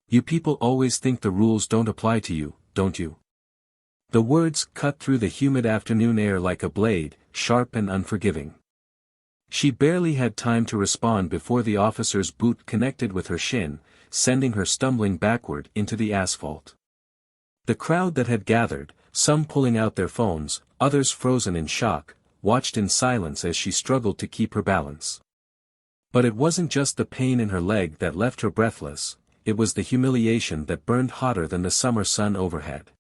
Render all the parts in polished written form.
You people always think the rules don't apply to you, don't you? The words cut through the humid afternoon air like a blade, sharp and unforgiving. She barely had time to respond before the officer's boot connected with her shin, sending her stumbling backward into the asphalt. The crowd that had gathered, some pulling out their phones, others frozen in shock, watched in silence as she struggled to keep her balance. But it wasn't just the pain in her leg that left her breathless, it was the humiliation that burned hotter than the summer sun overhead.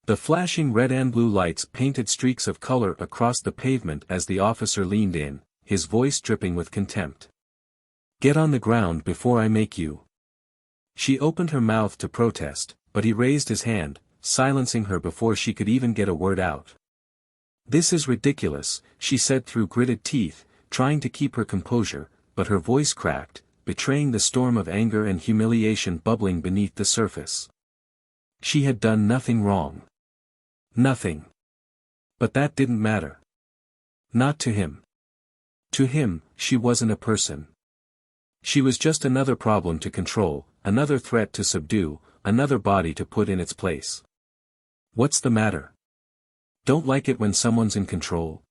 The flashing red and blue lights painted streaks of color across the pavement as the officer leaned in, his voice dripping with contempt. "Get on the ground before I make you." She opened her mouth to protest, but he raised his hand, silencing her before she could even get a word out. "This is ridiculous," she said through gritted teeth, trying to keep her composure, but her voice cracked, betraying the storm of anger and humiliation bubbling beneath the surface. She had done nothing wrong. Nothing. But that didn't matter. Not to him. To him, she wasn't a person. She was just another problem to control, another threat to subdue, another body to put in its place. "What's the matter? Don't like it when someone's in control?"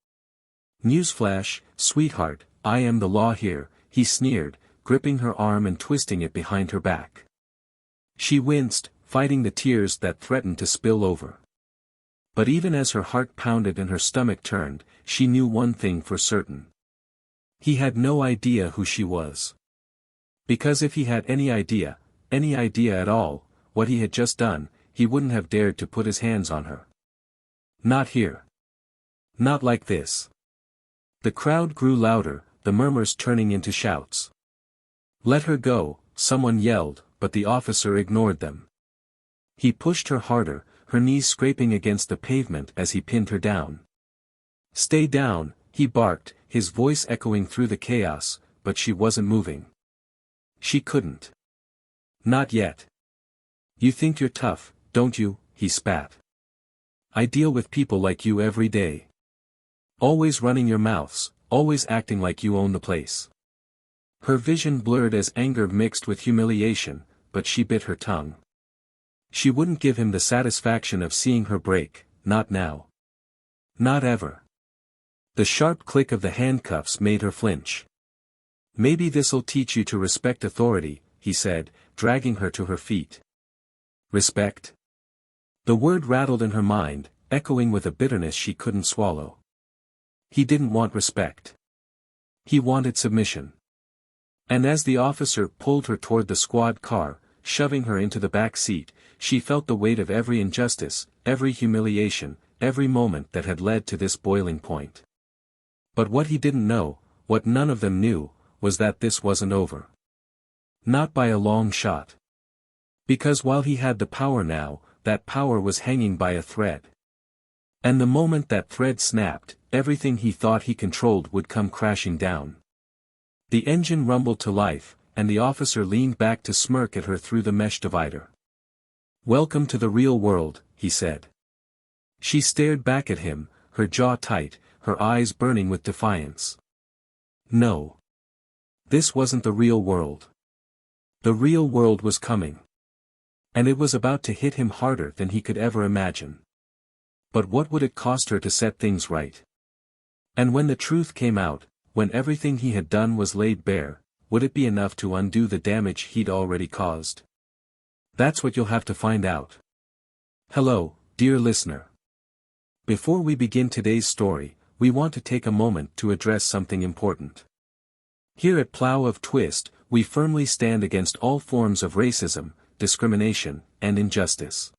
"Newsflash, sweetheart, I am the law here," he sneered, gripping her arm and twisting it behind her back. She winced, fighting the tears that threatened to spill over. But even as her heart pounded and her stomach turned, she knew one thing for certain. He had no idea who she was. Because if he had any idea at all, what he had just done, he wouldn't have dared to put his hands on her. Not here. Not like this. The crowd grew louder, the murmurs turning into shouts. "Let her go," someone yelled, but the officer ignored them. He pushed her harder, her knees scraping against the pavement as he pinned her down. "Stay down," he barked, his voice echoing through the chaos, but she wasn't moving. She couldn't. Not yet. "You think you're tough, don't you?" he spat. "I deal with people like you every day. Always running your mouths, always acting like you own the place." Her vision blurred as anger mixed with humiliation, but she bit her tongue. She wouldn't give him the satisfaction of seeing her break, not now. Not ever. The sharp click of the handcuffs made her flinch. "Maybe this'll teach you to respect authority," he said, dragging her to her feet. Respect? The word rattled in her mind, echoing with a bitterness she couldn't swallow. He didn't want respect. He wanted submission. And as the officer pulled her toward the squad car, shoving her into the back seat, she felt the weight of every injustice, every humiliation, every moment that had led to this boiling point. But what he didn't know, what none of them knew, was that this wasn't over. Not by a long shot. Because while he had the power now, that power was hanging by a thread. And the moment that thread snapped, everything he thought he controlled would come crashing down. The engine rumbled to life, and the officer leaned back to smirk at her through the mesh divider. "Welcome to the real world," he said. She stared back at him, her jaw tight, her eyes burning with defiance. No. This wasn't the real world. The real world was coming. And it was about to hit him harder than he could ever imagine. But what would it cost her to set things right? And when the truth came out, when everything he had done was laid bare, would it be enough to undo the damage he'd already caused? That's what you'll have to find out. Hello, dear listener. Before we begin today's story, we want to take a moment to address something important. Here at Plow of Twist, we firmly stand against all forms of racism, discrimination, and injustice.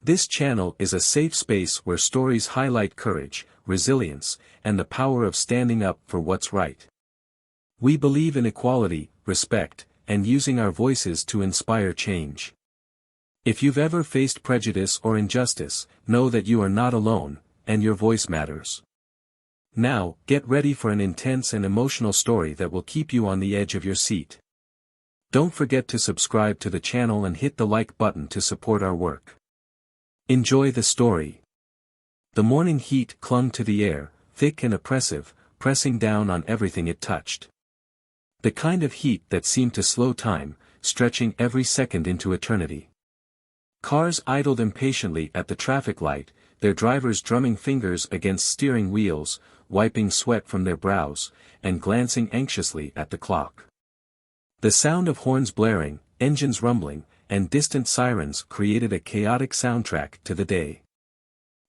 This channel is a safe space where stories highlight courage, resilience, and the power of standing up for what's right. We believe in equality, respect, and using our voices to inspire change. If you've ever faced prejudice or injustice, know that you are not alone, and your voice matters. Now, get ready for an intense and emotional story that will keep you on the edge of your seat. Don't forget to subscribe to the channel and hit the like button to support our work. Enjoy the story. The morning heat clung to the air, thick and oppressive, pressing down on everything it touched. The kind of heat that seemed to slow time, stretching every second into eternity. Cars idled impatiently at the traffic light, their drivers drumming fingers against steering wheels, wiping sweat from their brows, and glancing anxiously at the clock. The sound of horns blaring, engines rumbling, and distant sirens created a chaotic soundtrack to the day.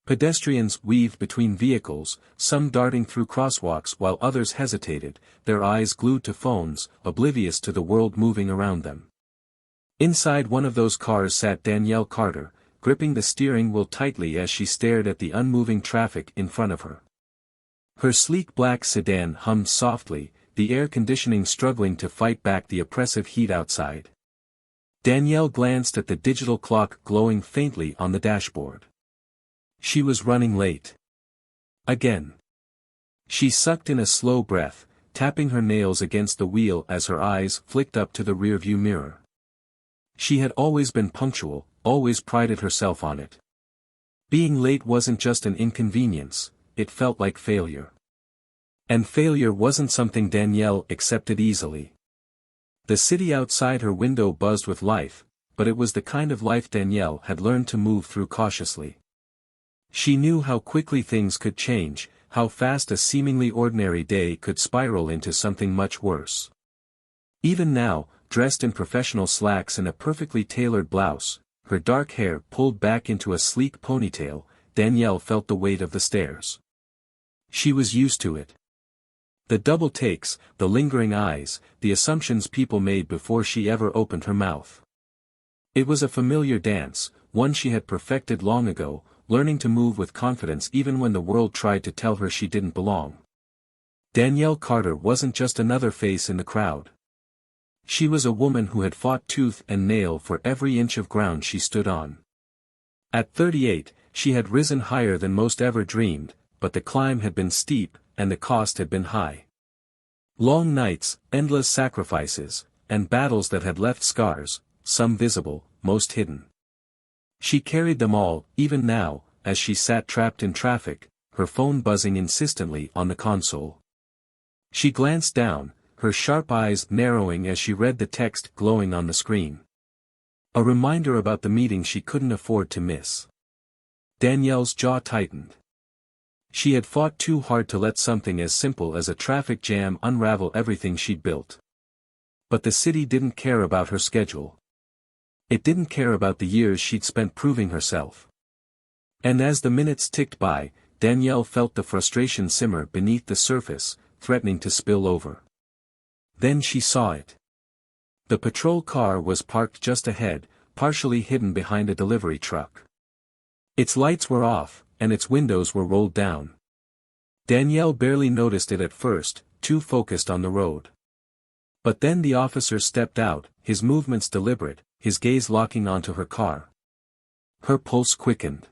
Pedestrians weaved between vehicles, some darting through crosswalks while others hesitated, their eyes glued to phones, oblivious to the world moving around them. Inside one of those cars sat Danielle Carter, gripping the steering wheel tightly as she stared at the unmoving traffic in front of her. Her sleek black sedan hummed softly, the air conditioning struggling to fight back the oppressive heat outside. Danielle glanced at the digital clock glowing faintly on the dashboard. She was running late. Again. She sucked in a slow breath, tapping her nails against the wheel as her eyes flicked up to the rearview mirror. She had always been punctual, always prided herself on it. Being late wasn't just an inconvenience, it felt like failure. And failure wasn't something Danielle accepted easily. The city outside her window buzzed with life, but it was the kind of life Danielle had learned to move through cautiously. She knew how quickly things could change, how fast a seemingly ordinary day could spiral into something much worse. Even now, dressed in professional slacks and a perfectly tailored blouse, her dark hair pulled back into a sleek ponytail, Danielle felt the weight of the stairs. She was used to it. The double takes, the lingering eyes, the assumptions people made before she ever opened her mouth. It was a familiar dance, one she had perfected long ago, learning to move with confidence even when the world tried to tell her she didn't belong. Danielle Carter wasn't just another face in the crowd. She was a woman who had fought tooth and nail for every inch of ground she stood on. At 38, she had risen higher than most ever dreamed, but the climb had been steep, and the cost had been high. Long nights, endless sacrifices, and battles that had left scars, some visible, most hidden. She carried them all, even now, as she sat trapped in traffic, her phone buzzing insistently on the console. She glanced down, her sharp eyes narrowing as she read the text glowing on the screen. A reminder about the meeting she couldn't afford to miss. Danielle's jaw tightened. She had fought too hard to let something as simple as a traffic jam unravel everything she'd built. But the city didn't care about her schedule. It didn't care about the years she'd spent proving herself. And as the minutes ticked by, Danielle felt the frustration simmer beneath the surface, threatening to spill over. Then she saw it. The patrol car was parked just ahead, partially hidden behind a delivery truck. Its lights were off, and its windows were rolled down. Danielle barely noticed it at first, too focused on the road. But then the officer stepped out, his movements deliberate, his gaze locking onto her car. Her pulse quickened.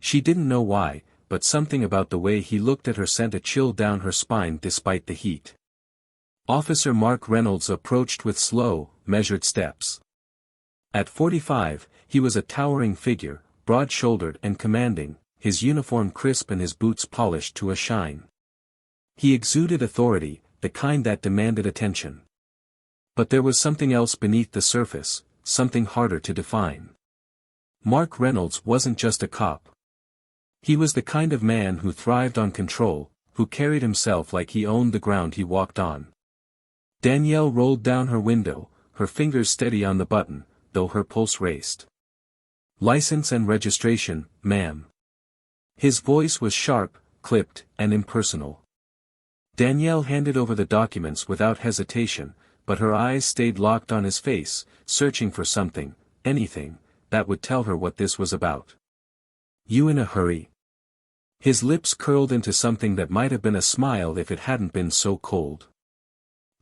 She didn't know why, but something about the way he looked at her sent a chill down her spine despite the heat. Officer Mark Reynolds approached with slow, measured steps. At 45, he was a towering figure, broad-shouldered and commanding, his uniform crisp and his boots polished to a shine. He exuded authority, the kind that demanded attention. But there was something else beneath the surface, something harder to define. Mark Reynolds wasn't just a cop. He was the kind of man who thrived on control, who carried himself like he owned the ground he walked on. Danielle rolled down her window, her fingers steady on the button, though her pulse raced. "License and registration, ma'am." His voice was sharp, clipped, and impersonal. Danielle handed over the documents without hesitation, but her eyes stayed locked on his face, searching for something, anything, that would tell her what this was about. "You in a hurry?" His lips curled into something that might have been a smile if it hadn't been so cold.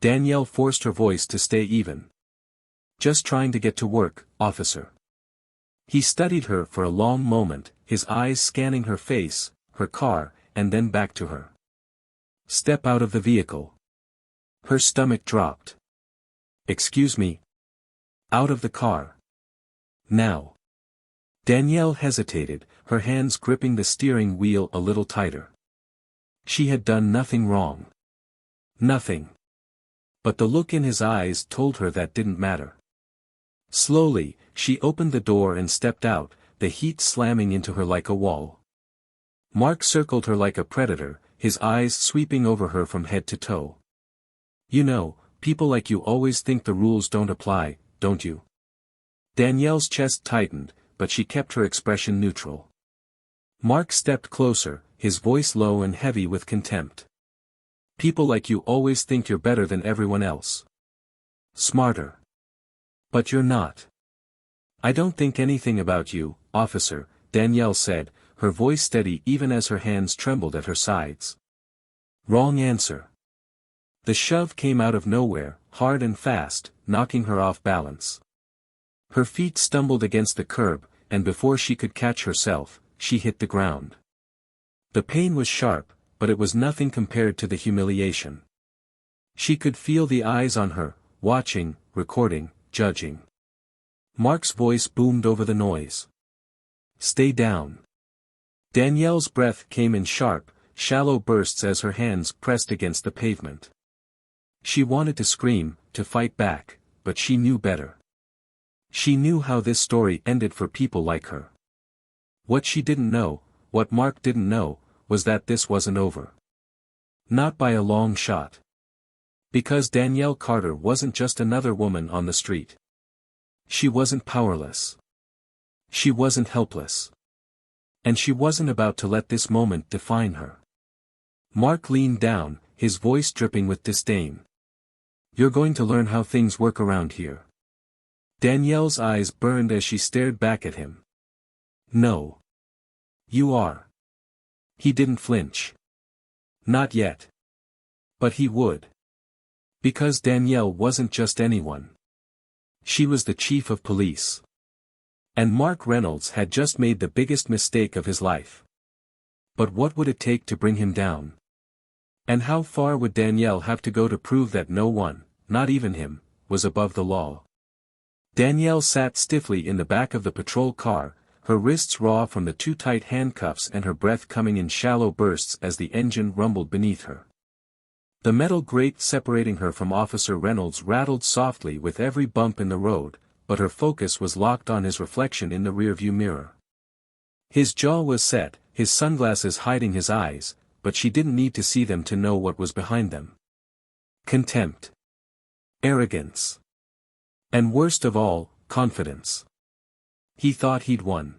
Danielle forced her voice to stay even. "Just trying to get to work, officer." He studied her for a long moment, his eyes scanning her face, her car, and then back to her. "Step out of the vehicle." Her stomach dropped. "Excuse me?" "Out of the car. Now." Danielle hesitated, her hands gripping the steering wheel a little tighter. She had done nothing wrong. Nothing. But the look in his eyes told her that didn't matter. Slowly, she opened the door and stepped out, the heat slamming into her like a wall. Mark circled her like a predator, his eyes sweeping over her from head to toe. You know, people like you always think the rules don't apply, don't you? Danielle's chest tightened, but she kept her expression neutral. Mark stepped closer, his voice low and heavy with contempt. People like you always think you're better than everyone else. Smarter. But you're not. I don't think anything about you, officer, Danielle said, her voice steady even as her hands trembled at her sides. Wrong answer. The shove came out of nowhere, hard and fast, knocking her off balance. Her feet stumbled against the curb, and before she could catch herself, she hit the ground. The pain was sharp, but it was nothing compared to the humiliation. She could feel the eyes on her, watching, recording, judging. Mark's voice boomed over the noise. Stay down. Danielle's breath came in sharp, shallow bursts as her hands pressed against the pavement. She wanted to scream, to fight back, but she knew better. She knew how this story ended for people like her. What she didn't know, what Mark didn't know, was that this wasn't over. Not by a long shot. Because Danielle Carter wasn't just another woman on the street. She wasn't powerless. She wasn't helpless. And she wasn't about to let this moment define her. Mark leaned down, his voice dripping with disdain. You're going to learn how things work around here. Danielle's eyes burned as she stared back at him. No. You are. He didn't flinch. Not yet. But he would. Because Danielle wasn't just anyone. She was the chief of police. And Mark Reynolds had just made the biggest mistake of his life. But what would it take to bring him down? And how far would Danielle have to go to prove that no one, not even him, was above the law? Danielle sat stiffly in the back of the patrol car, her wrists raw from the too tight handcuffs and her breath coming in shallow bursts as the engine rumbled beneath her. The metal grate separating her from Officer Reynolds rattled softly with every bump in the road, but her focus was locked on his reflection in the rearview mirror. His jaw was set, his sunglasses hiding his eyes, but she didn't need to see them to know what was behind them. Contempt. Arrogance. And worst of all, confidence. He thought he'd won.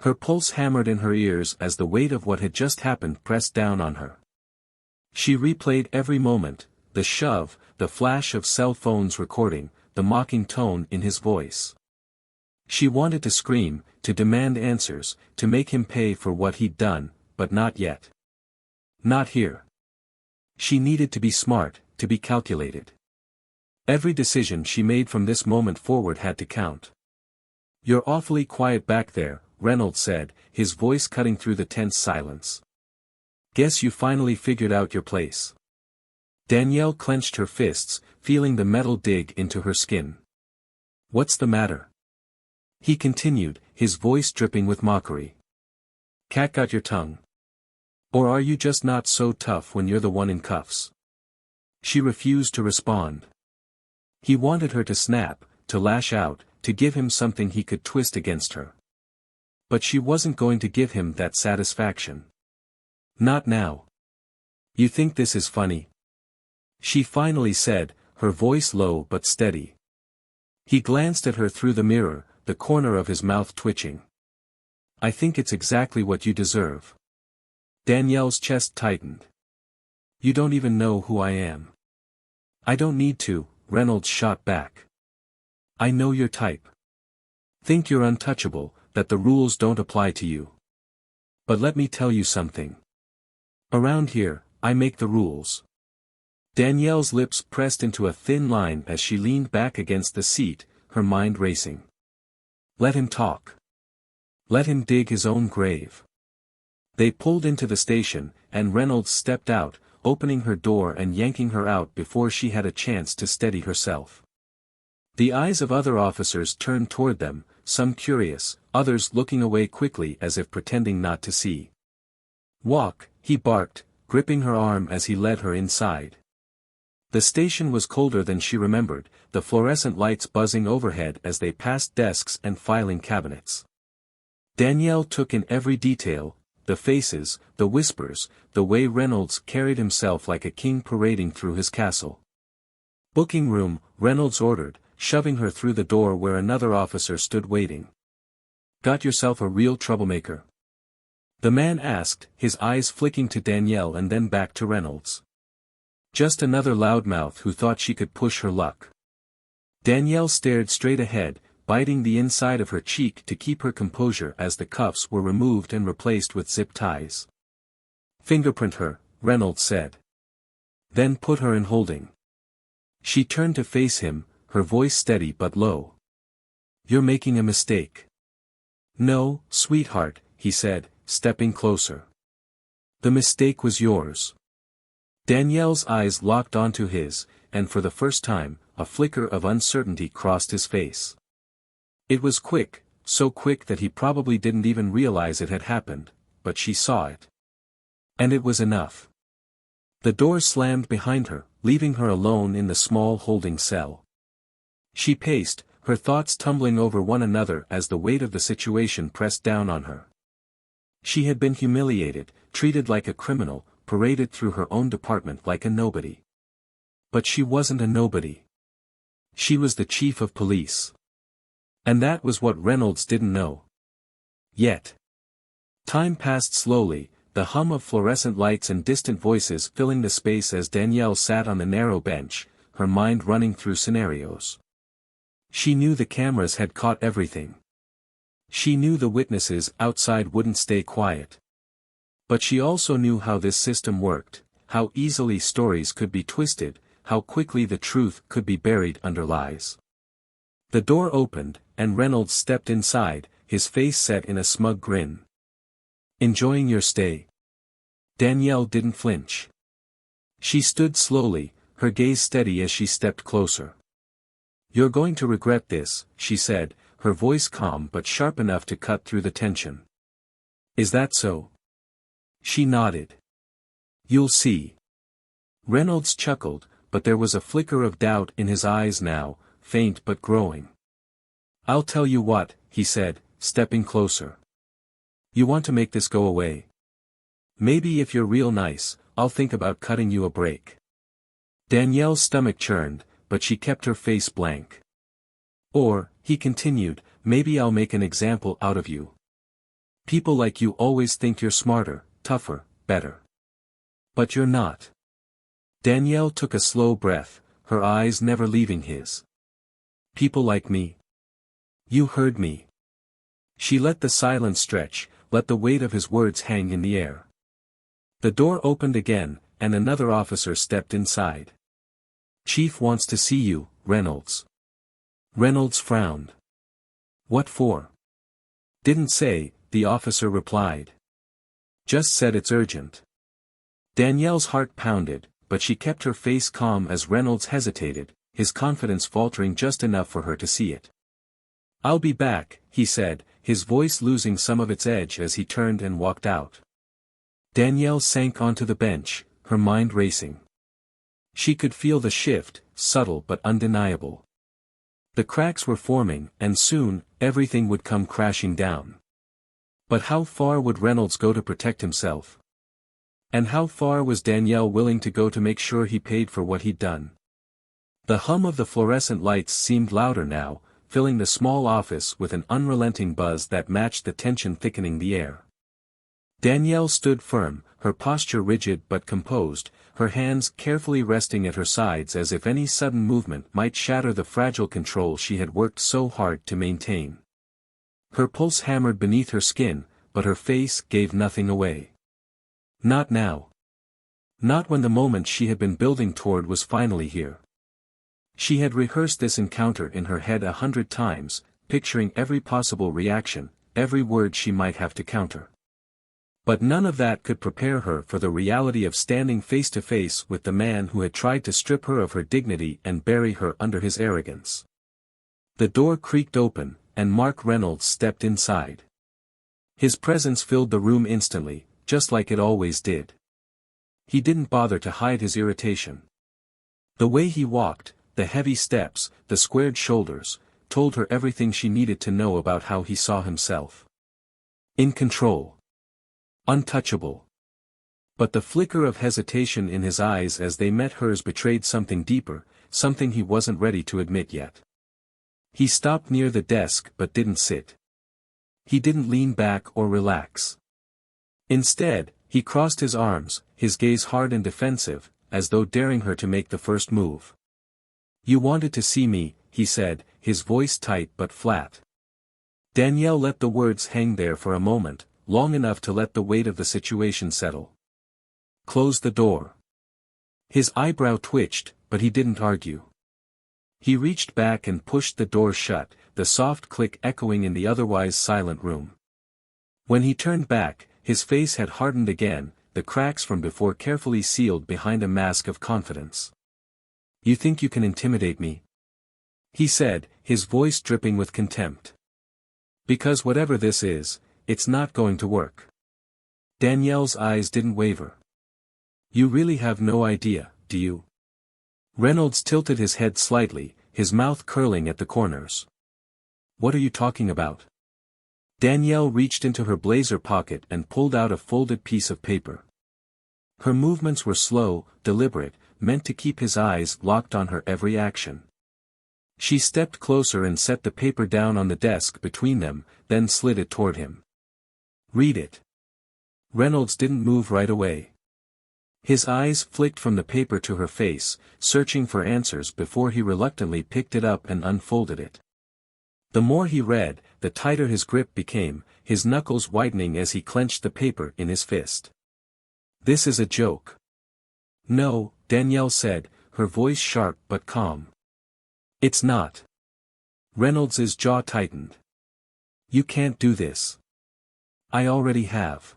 Her pulse hammered in her ears as the weight of what had just happened pressed down on her. She replayed every moment, the shove, the flash of cell phones recording, the mocking tone in his voice. She wanted to scream, to demand answers, to make him pay for what he'd done, but not yet. Not here. She needed to be smart, to be calculated. Every decision she made from this moment forward had to count. You're awfully quiet back there, Reynolds said, his voice cutting through the tense silence. Guess you finally figured out your place. Danielle clenched her fists, feeling the metal dig into her skin. What's the matter? He continued, his voice dripping with mockery. Cat got your tongue? Or are you just not so tough when you're the one in cuffs? She refused to respond. He wanted her to snap, to lash out, to give him something he could twist against her. But she wasn't going to give him that satisfaction. Not now. You think this is funny? She finally said, her voice low but steady. He glanced at her through the mirror, the corner of his mouth twitching. I think it's exactly what you deserve. Danielle's chest tightened. You don't even know who I am. I don't need to, Reynolds shot back. I know your type. Think you're untouchable, that the rules don't apply to you. But let me tell you something. Around here, I make the rules. Danielle's lips pressed into a thin line as she leaned back against the seat, her mind racing. Let him talk. Let him dig his own grave. They pulled into the station, and Reynolds stepped out, opening her door and yanking her out before she had a chance to steady herself. The eyes of other officers turned toward them, some curious, others looking away quickly as if pretending not to see. Walk, he barked, gripping her arm as he led her inside. The station was colder than she remembered, the fluorescent lights buzzing overhead as they passed desks and filing cabinets. Danielle took in every detail, the faces, the whispers, the way Reynolds carried himself like a king parading through his castle. "Booking room," Reynolds ordered, shoving her through the door where another officer stood waiting. "Got yourself a real troublemaker?" the man asked, his eyes flicking to Danielle and then back to Reynolds. "Just another loudmouth who thought she could push her luck." Danielle stared straight ahead, biting the inside of her cheek to keep her composure as the cuffs were removed and replaced with zip ties. "Fingerprint her," Reynolds said. "Then put her in holding." She turned to face him, her voice steady but low. "You're making a mistake." "No, sweetheart," he said, stepping closer. "The mistake was yours." Danielle's eyes locked onto his, and for the first time, a flicker of uncertainty crossed his face. It was quick, so quick that he probably didn't even realize it had happened, but she saw it. And it was enough. The door slammed behind her, leaving her alone in the small holding cell. She paced, her thoughts tumbling over one another as the weight of the situation pressed down on her. She had been humiliated, treated like a criminal, paraded through her own department like a nobody. But she wasn't a nobody. She was the chief of police. And that was what Reynolds didn't know. Yet. Time passed slowly, the hum of fluorescent lights and distant voices filling the space as Danielle sat on the narrow bench, her mind running through scenarios. She knew the cameras had caught everything. She knew the witnesses outside wouldn't stay quiet. But she also knew how this system worked, how easily stories could be twisted, how quickly the truth could be buried under lies. The door opened, and Reynolds stepped inside, his face set in a smug grin. "Enjoying your stay?" Danielle didn't flinch. She stood slowly, her gaze steady as she stepped closer. "You're going to regret this," she said, her voice calm but sharp enough to cut through the tension. "Is that so?" She nodded. "You'll see." Reynolds chuckled, but there was a flicker of doubt in his eyes now, faint but growing. "I'll tell you what," he said, stepping closer. "You want to make this go away? Maybe if you're real nice, I'll think about cutting you a break." Danielle's stomach churned, but she kept her face blank. "Or," he continued, "maybe I'll make an example out of you. People like you always think you're smarter, tougher, better. But you're not." Danielle took a slow breath, her eyes never leaving his. "People like me? You heard me." She let the silence stretch, let the weight of his words hang in the air. The door opened again, and another officer stepped inside. "Chief wants to see you, Reynolds." Reynolds frowned. "What for?" "Didn't say," the officer replied. "Just said it's urgent." Danielle's heart pounded, but she kept her face calm as Reynolds hesitated, his confidence faltering just enough for her to see it. "I'll be back," he said, his voice losing some of its edge as he turned and walked out. Danielle sank onto the bench, her mind racing. She could feel the shift, subtle but undeniable. The cracks were forming, and soon, everything would come crashing down. But how far would Reynolds go to protect himself? And how far was Danielle willing to go to make sure he paid for what he'd done? The hum of the fluorescent lights seemed louder now, filling the small office with an unrelenting buzz that matched the tension thickening the air. Danielle stood firm, her posture rigid but composed, her hands carefully resting at her sides as if any sudden movement might shatter the fragile control she had worked so hard to maintain. Her pulse hammered beneath her skin, but her face gave nothing away. Not now. Not when the moment she had been building toward was finally here. She had rehearsed this encounter in her head 100 times, picturing every possible reaction, every word she might have to counter. But none of that could prepare her for the reality of standing face to face with the man who had tried to strip her of her dignity and bury her under his arrogance. The door creaked open, and Mark Reynolds stepped inside. His presence filled the room instantly, just like it always did. He didn't bother to hide his irritation. The way he walked, the heavy steps, the squared shoulders, told her everything she needed to know about how he saw himself. In control. Untouchable. But the flicker of hesitation in his eyes as they met hers betrayed something deeper, something he wasn't ready to admit yet. He stopped near the desk but didn't sit. He didn't lean back or relax. Instead, he crossed his arms, his gaze hard and defensive, as though daring her to make the first move. "You wanted to see me," he said, his voice tight but flat. Danielle let the words hang there for a moment, long enough to let the weight of the situation settle. "Close the door." His eyebrow twitched, but he didn't argue. He reached back and pushed the door shut, the soft click echoing in the otherwise silent room. When he turned back, his face had hardened again, the cracks from before carefully sealed behind a mask of confidence. "You think you can intimidate me?" he said, his voice dripping with contempt. "Because whatever this is, it's not going to work." Danielle's eyes didn't waver. "You really have no idea, do you?" Reynolds tilted his head slightly, his mouth curling at the corners. "What are you talking about?" Danielle reached into her blazer pocket and pulled out a folded piece of paper. Her movements were slow, deliberate, meant to keep his eyes locked on her every action. She stepped closer and set the paper down on the desk between them, then slid it toward him. "Read it." Reynolds didn't move right away. His eyes flicked from the paper to her face, searching for answers before he reluctantly picked it up and unfolded it. The more he read, the tighter his grip became, his knuckles whitening as he clenched the paper in his fist. "This is a joke." "No," Danielle said, her voice sharp but calm. "It's not." Reynolds' jaw tightened. "You can't do this." "I already have."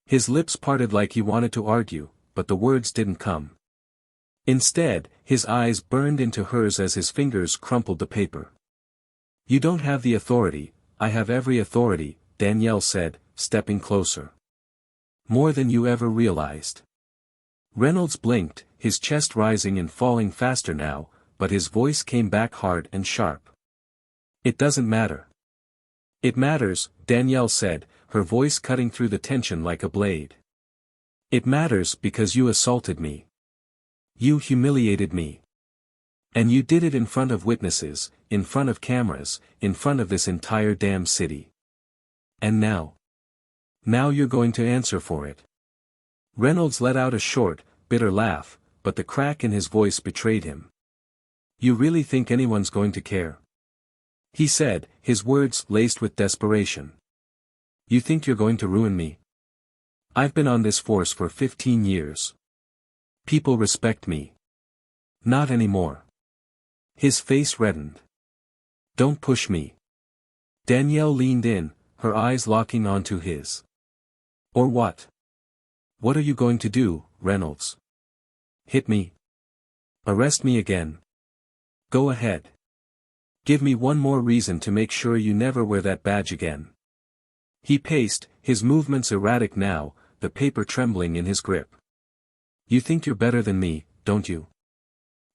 His lips parted like he wanted to argue, but the words didn't come. Instead, his eyes burned into hers as his fingers crumpled the paper. "You don't have the authority, I have every authority," Danielle said, stepping closer. "More than you ever realized." Reynolds blinked, his chest rising and falling faster now, but his voice came back hard and sharp. "It doesn't matter." "It matters," Danielle said, her voice cutting through the tension like a blade. "It matters because you assaulted me. You humiliated me. And you did it in front of witnesses, in front of cameras, in front of this entire damn city. And now? Now you're going to answer for it." Reynolds let out a short, bitter laugh, but the crack in his voice betrayed him. "You really think anyone's going to care?" he said, his words laced with desperation. "You think you're going to ruin me? I've been on this force for 15 years. People respect me. Not anymore." His face reddened. "Don't push me." Danielle leaned in, her eyes locking onto his. "Or what? What are you going to do, Reynolds? Hit me? Arrest me again? Go ahead. Give me one more reason to make sure you never wear that badge again." He paced, his movements erratic now, the paper trembling in his grip. "You think you're better than me, don't you?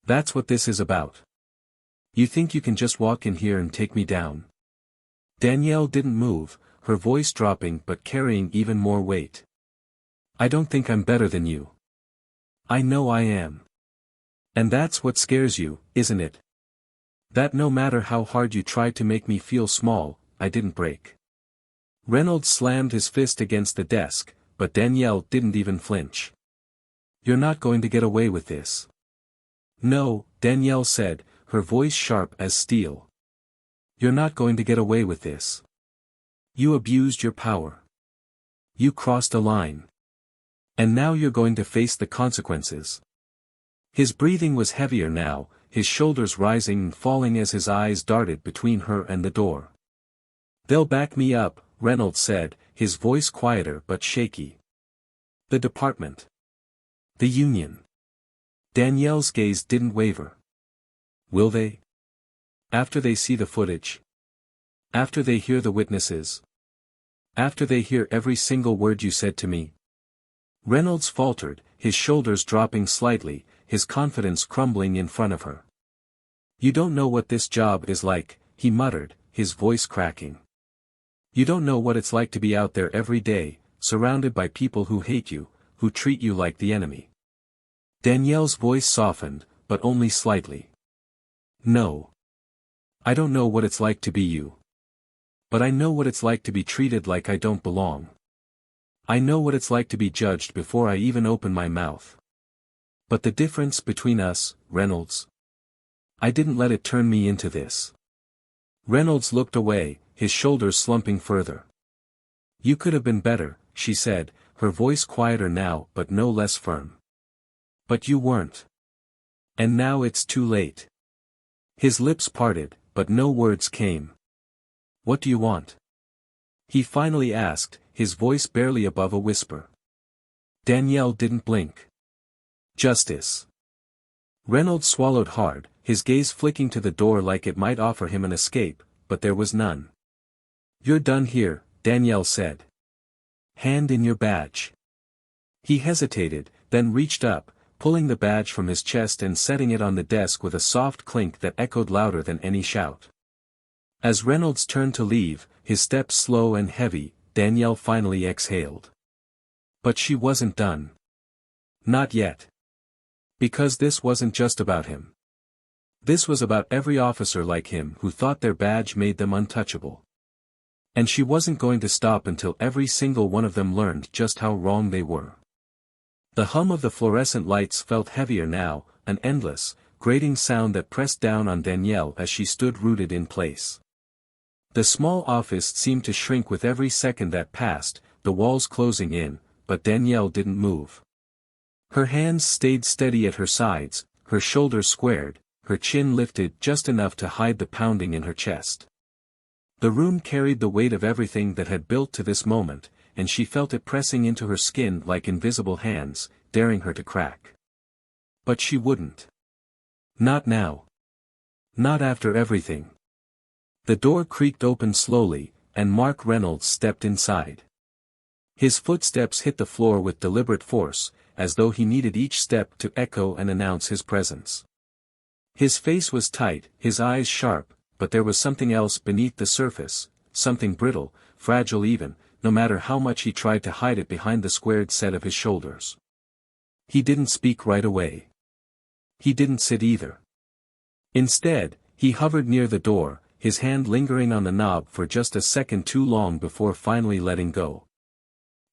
That's what this is about. You think you can just walk in here and take me down?" Danielle didn't move, her voice dropping but carrying even more weight. "I don't think I'm better than you. I know I am. And that's what scares you, isn't it? That no matter how hard you tried to make me feel small, I didn't break." Reynolds slammed his fist against the desk, but Danielle didn't even flinch. "You're not going to get away with this." "No," Danielle said, her voice sharp as steel. "You're not going to get away with this. You abused your power. You crossed a line. And now you're going to face the consequences." His breathing was heavier now, his shoulders rising and falling as his eyes darted between her and the door. "They'll back me up," Reynolds said, his voice quieter but shaky. "The department. The union." Danielle's gaze didn't waver. "Will they? After they see the footage? After they hear the witnesses? After they hear every single word you said to me?" Reynolds faltered, his shoulders dropping slightly, his confidence crumbling in front of her. "You don't know what this job is like," he muttered, his voice cracking. "You don't know what it's like to be out there every day, surrounded by people who hate you, who treat you like the enemy." Danielle's voice softened, but only slightly. "No. I don't know what it's like to be you. But I know what it's like to be treated like I don't belong. I know what it's like to be judged before I even open my mouth. But the difference between us, Reynolds. I didn't let it turn me into this." Reynolds looked away, his shoulders slumping further. "You could have been better," she said, her voice quieter now but no less firm. "But you weren't. And now it's too late." His lips parted, but no words came. "What do you want?" he finally asked, his voice barely above a whisper. Danielle didn't blink. "Justice." Reynolds swallowed hard, his gaze flicking to the door like it might offer him an escape, but there was none. "You're done here," Danielle said. "Hand in your badge." He hesitated, then reached up, pulling the badge from his chest and setting it on the desk with a soft clink that echoed louder than any shout. As Reynolds turned to leave, his steps slow and heavy, Danielle finally exhaled. But she wasn't done. Not yet. Because this wasn't just about him. This was about every officer like him who thought their badge made them untouchable. And she wasn't going to stop until every single one of them learned just how wrong they were. The hum of the fluorescent lights felt heavier now, an endless, grating sound that pressed down on Danielle as she stood rooted in place. The small office seemed to shrink with every second that passed, the walls closing in, but Danielle didn't move. Her hands stayed steady at her sides, her shoulders squared, her chin lifted just enough to hide the pounding in her chest. The room carried the weight of everything that had built to this moment, and she felt it pressing into her skin like invisible hands, daring her to crack. But she wouldn't. Not now. Not after everything. The door creaked open slowly, and Mark Reynolds stepped inside. His footsteps hit the floor with deliberate force, as though he needed each step to echo and announce his presence. His face was tight, his eyes sharp, but there was something else beneath the surface, something brittle, fragile even, no matter how much he tried to hide it behind the squared set of his shoulders. He didn't speak right away. He didn't sit either. Instead, he hovered near the door, his hand lingering on the knob for just a second too long before finally letting go.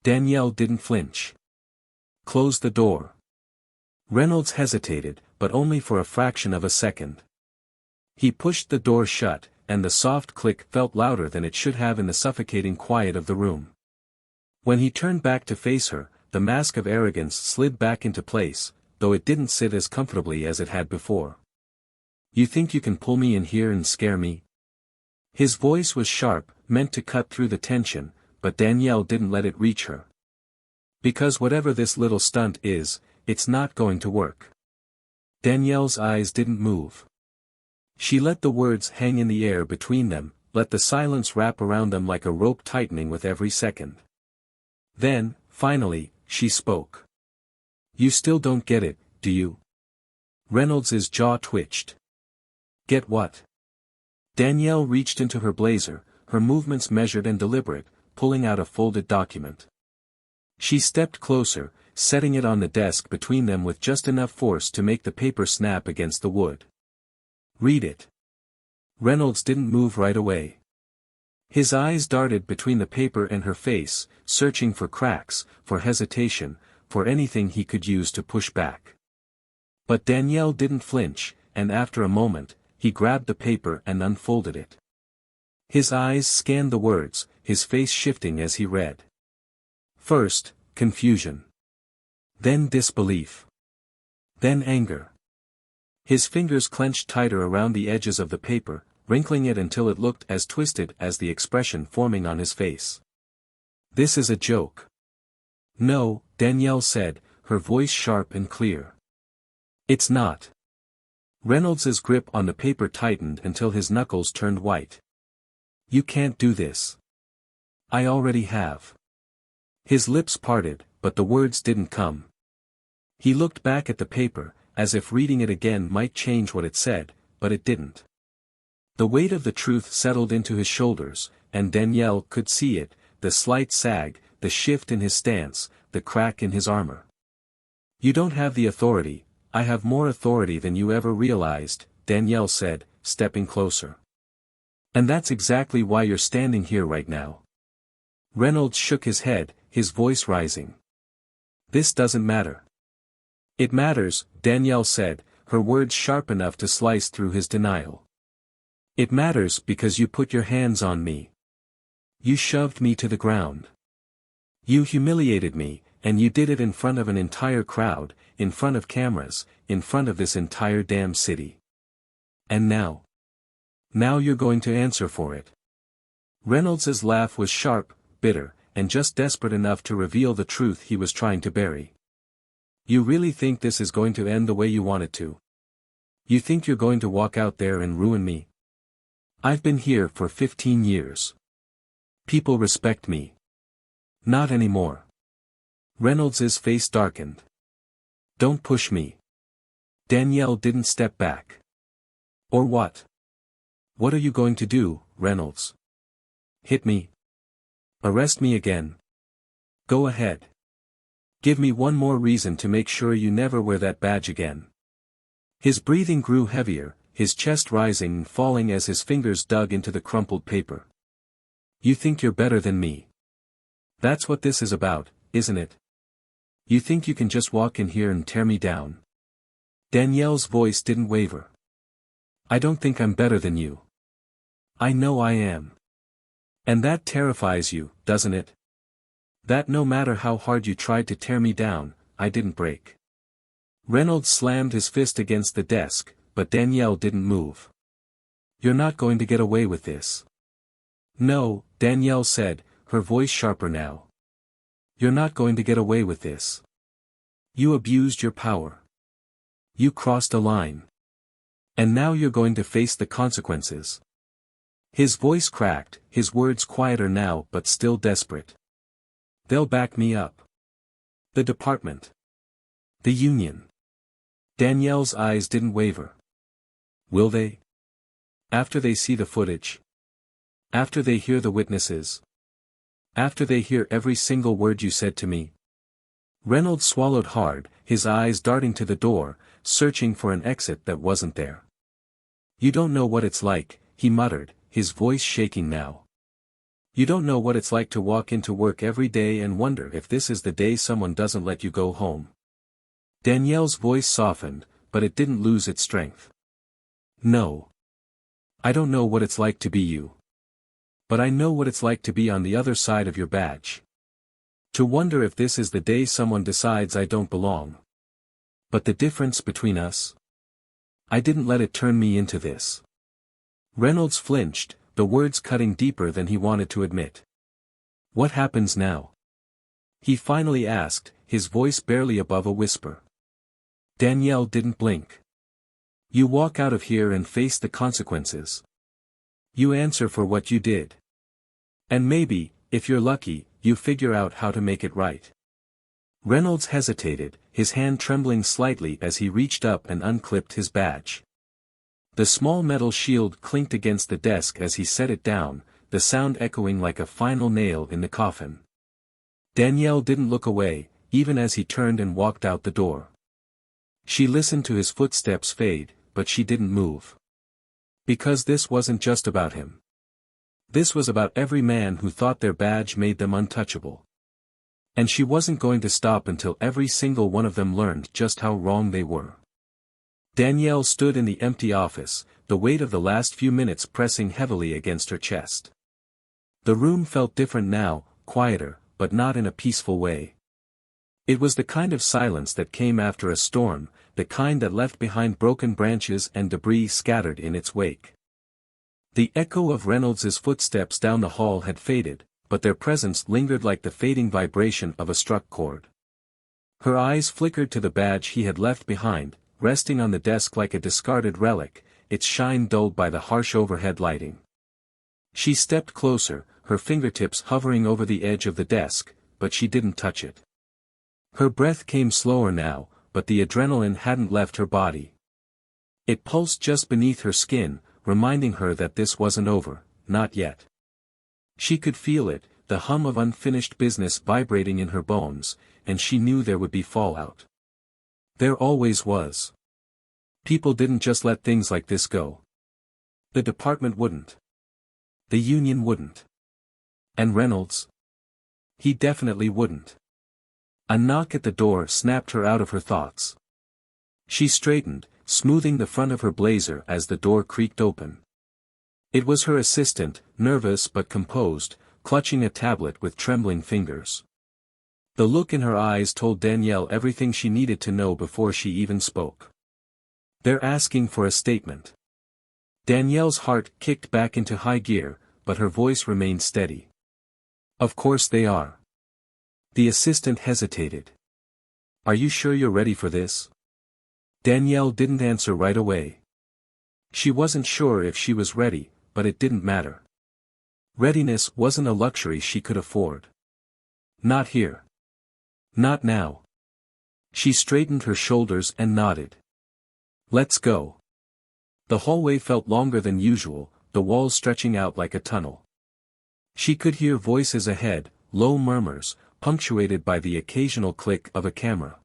Danielle didn't flinch. "Close the door." Reynolds hesitated, but only for a fraction of a second. He pushed the door shut, and the soft click felt louder than it should have in the suffocating quiet of the room. When he turned back to face her, the mask of arrogance slid back into place, though it didn't sit as comfortably as it had before. "You think you can pull me in here and scare me?" His voice was sharp, meant to cut through the tension, but Danielle didn't let it reach her. "Because whatever this little stunt is, it's not going to work." Danielle's eyes didn't move. She let the words hang in the air between them, let the silence wrap around them like a rope tightening with every second. Then, finally, she spoke. "You still don't get it, do you?" Reynolds' jaw twitched. "Get what?" Danielle reached into her blazer, her movements measured and deliberate, pulling out a folded document. She stepped closer, setting it on the desk between them with just enough force to make the paper snap against the wood. "Read it." Reynolds didn't move right away. His eyes darted between the paper and her face, searching for cracks, for hesitation, for anything he could use to push back. But Danielle didn't flinch, and after a moment, he grabbed the paper and unfolded it. His eyes scanned the words, his face shifting as he read. First, confusion. Then disbelief. Then anger. His fingers clenched tighter around the edges of the paper, wrinkling it until it looked as twisted as the expression forming on his face. "This is a joke." "No," Danielle said, her voice sharp and clear. "It's not." Reynolds' grip on the paper tightened until his knuckles turned white. "You can't do this." "I already have." His lips parted, but the words didn't come. He looked back at the paper, as if reading it again might change what it said, but it didn't. The weight of the truth settled into his shoulders, and Danielle could see it, the slight sag, the shift in his stance, the crack in his armor. "You don't have the authority, I have more authority than you ever realized," Danielle said, stepping closer. "And that's exactly why you're standing here right now." Reynolds shook his head, his voice rising. "This doesn't matter." "It matters," Danielle said, her words sharp enough to slice through his denial. "It matters because you put your hands on me. You shoved me to the ground. You humiliated me, and you did it in front of an entire crowd, in front of cameras, in front of this entire damn city. And now? Now you're going to answer for it." Reynolds's laugh was sharp, bitter, and just desperate enough to reveal the truth he was trying to bury. "You really think this is going to end the way you want it to? You think you're going to walk out there and ruin me? I've been here for 15 years. People respect me. Not anymore." Reynolds's face darkened. "Don't push me." Danielle didn't step back. "Or what? What are you going to do, Reynolds? Hit me? Arrest me again? Go ahead. Give me one more reason to make sure you never wear that badge again." His breathing grew heavier, his chest rising and falling as his fingers dug into the crumpled paper. "You think you're better than me? That's what this is about, isn't it? You think you can just walk in here and tear me down?" Danielle's voice didn't waver. "I don't think I'm better than you. I know I am. And that terrifies you, doesn't it? That no matter how hard you tried to tear me down, I didn't break." Reynolds slammed his fist against the desk, but Danielle didn't move. "You're not going to get away with this." "No," Danielle said, her voice sharper now. "You're not going to get away with this. You abused your power. You crossed a line. And now you're going to face the consequences." His voice cracked, his words quieter now but still desperate. "They'll back me up. The department. The union." Danielle's eyes didn't waver. "Will they? After they see the footage? After they hear the witnesses? After they hear every single word you said to me?" Reynolds swallowed hard, his eyes darting to the door, searching for an exit that wasn't there. "You don't know what it's like," he muttered, his voice shaking now. "You don't know what it's like to walk into work every day and wonder if this is the day someone doesn't let you go home." Danielle's voice softened, but it didn't lose its strength. "No. I don't know what it's like to be you. But I know what it's like to be on the other side of your badge. To wonder if this is the day someone decides I don't belong. But the difference between us? I didn't let it turn me into this." Reynolds flinched, the words cutting deeper than he wanted to admit. "What happens now?" he finally asked, his voice barely above a whisper. Danielle didn't blink. "You walk out of here and face the consequences. You answer for what you did. And maybe, if you're lucky, you figure out how to make it right." Reynolds hesitated, his hand trembling slightly as he reached up and unclipped his badge. The small metal shield clinked against the desk as he set it down, the sound echoing like a final nail in the coffin. Danielle didn't look away, even as he turned and walked out the door. She listened to his footsteps fade, but she didn't move. Because this wasn't just about him. This was about every man who thought their badge made them untouchable. And she wasn't going to stop until every single one of them learned just how wrong they were. Danielle stood in the empty office, the weight of the last few minutes pressing heavily against her chest. The room felt different now, quieter, but not in a peaceful way. It was the kind of silence that came after a storm, the kind that left behind broken branches and debris scattered in its wake. The echo of Reynolds's footsteps down the hall had faded, but their presence lingered like the fading vibration of a struck chord. Her eyes flickered to the badge he had left behind, resting on the desk like a discarded relic, its shine dulled by the harsh overhead lighting. She stepped closer, her fingertips hovering over the edge of the desk, but she didn't touch it. Her breath came slower now, but the adrenaline hadn't left her body. It pulsed just beneath her skin, reminding her that this wasn't over, not yet. She could feel it, the hum of unfinished business vibrating in her bones, and she knew there would be fallout. There always was. People didn't just let things like this go. The department wouldn't. The union wouldn't. And Reynolds? He definitely wouldn't. A knock at the door snapped her out of her thoughts. She straightened, smoothing the front of her blazer as the door creaked open. It was her assistant, nervous but composed, clutching a tablet with trembling fingers. The look in her eyes told Danielle everything she needed to know before she even spoke. "They're asking for a statement." Danielle's heart kicked back into high gear, but her voice remained steady. "Of course they are." The assistant hesitated. "Are you sure you're ready for this?" Danielle didn't answer right away. She wasn't sure if she was ready, but it didn't matter. Readiness wasn't a luxury she could afford. Not here. Not now. She straightened her shoulders and nodded. "Let's go." The hallway felt longer than usual, the walls stretching out like a tunnel. She could hear voices ahead, low murmurs, punctuated by the occasional click of a camera.